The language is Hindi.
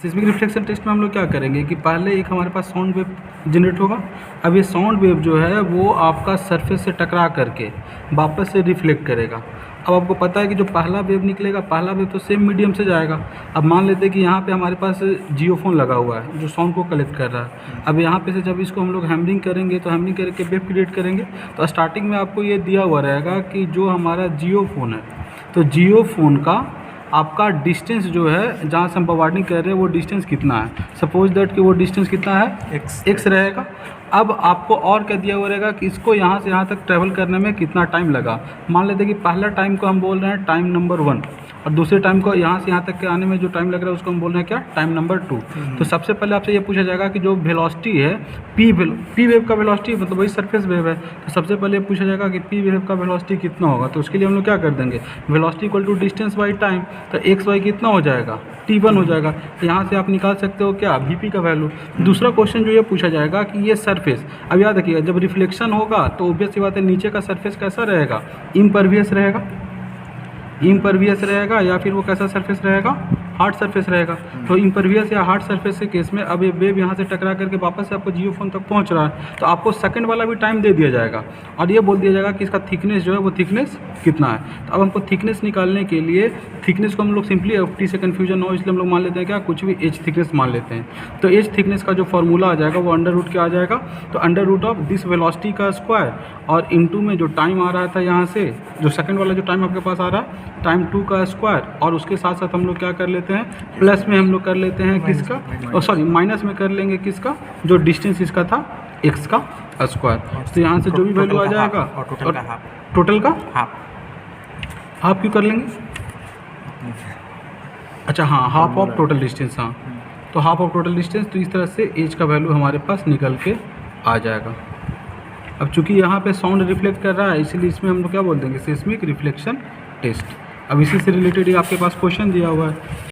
सिस्मिक रिफ्लेक्शन टेस्ट में हम लोग क्या करेंगे कि पहले एक हमारे पास साउंड वेव जनरेट होगा। अब ये साउंड वेव जो है वो आपका सरफेस से टकरा करके वापस से रिफ्लेक्ट करेगा। अब आपको पता है कि जो पहला वेव निकलेगा, पहला वेव तो सेम मीडियम से जाएगा। अब मान लेते हैं कि यहाँ पे हमारे पास जियोफोन लगा हुआ है जो साउंड को कलेक्ट कर रहा है। अब यहाँ पे से जब इसको हम लोग हैमरिंग करेंगे तो हैमरिंग करके वेव क्रिएट करेंगे। तो स्टार्टिंग में आपको ये दिया हुआ रहेगा कि जो हमारा जियोफोन है, तो जियोफोन का आपका डिस्टेंस जो है जहाँ से हम बॉम्बार्डिंग कर रहे हैं वो डिस्टेंस कितना है। सपोज दैट कि वो डिस्टेंस कितना है, x रहेगा। अब आपको और क्या दिया हुआ रहेगा कि इसको यहाँ से यहाँ तक ट्रैवल करने में कितना टाइम लगा। मान लेते हैं कि पहला टाइम को हम बोल रहे हैं टाइम नंबर 1 और दूसरे टाइम को यहाँ से यहाँ तक के आने में जो टाइम लग रहा है उसको हम बोल रहे हैं क्या, टाइम नंबर 2। तो सबसे पहले आपसे ये पूछा जाएगा कि जो वेलोसिटी है पी वेव का वेलोसिटी मतलब वही सरफेस वेव है। तो सबसे पहले ये पूछा जाएगा कि पी वेव का वेलोसिटी कितना होगा। तो उसके लिए हम लोग क्या कर देंगे, velocity equal to distance by time. तो एक्स वाई कितना हो जाएगा, t1 हो जाएगा। तो यहाँ से आप निकाल सकते हो क्या, vp का वैल्यू। दूसरा क्वेश्चन जो ये पूछा जाएगा कि ये सरफेस, अब याद रखिएगा जब रिफ्लेक्शन होगा तो ऑब्वियस सी बात है नीचे का सरफेस कैसा रहेगा, इम्परवियस रहेगा। इम्परवियस रहेगा या फिर वो कैसा सरफेस रहेगा, हार्ड सरफेस रहेगा। तो इम्परवियस या हार्ड सरफेस के केस में अब ये वेव यहाँ से टकरा करके वापस से आपको जियोफोन तक पहुँच रहा है तो आपको सेकंड वाला भी टाइम दे दिया जाएगा और ये बोल दिया जाएगा कि इसका थिकनेस जो है वो थिकनेस कितना है। तो अब हमको थिकनेस निकालने के लिए थिकनेस को हम लोग सिंपली टी से कन्फ्यूजन हो इसलिए हम लोग मान लेते हैं क्या, कुछ भी एच थिकनेस मान लेते हैं। तो एच थिकनेस का जो फॉर्मूला आ जाएगा वो अंडर रूट क्या आ जाएगा, तो under root of this velocity का स्क्वायर और इनटू में जो टाइम आ रहा था यहाँ से, जो सेकंड वाला जो टाइम आपके पास आ रहा है टाइम 2 का स्क्वायर और उसके साथ साथ हम लोग क्या कर लेते हैं, प्लस में हम लोग कर लेते हैं किसका, सॉरी माइनस में कर लेंगे किसका, जो डिस्टेंस इसका था x का स्क्वायर। तो यहाँ से जो भी वैल्यू आ जाएगा और टोटल का हाफ क्यों कर लेंगे, अच्छा हाँ हाफ ऑफ टोटल डिस्टेंस, हाँ तो हाफ ऑफ टोटल डिस्टेंस। तो इस तरह से एज का वैल्यू हमारे पास निकल के आ जाएगा। अब चूंकि यहाँ पे साउंड रिफ्लेक्ट कर रहा है इसीलिए इसमें हम लोग क्या बोल देंगे, सिस्मिक रिफ्लेक्शन टेस्ट। अब इसी से रिलेटेड ही आपके पास क्वेश्चन दिया हुआ है।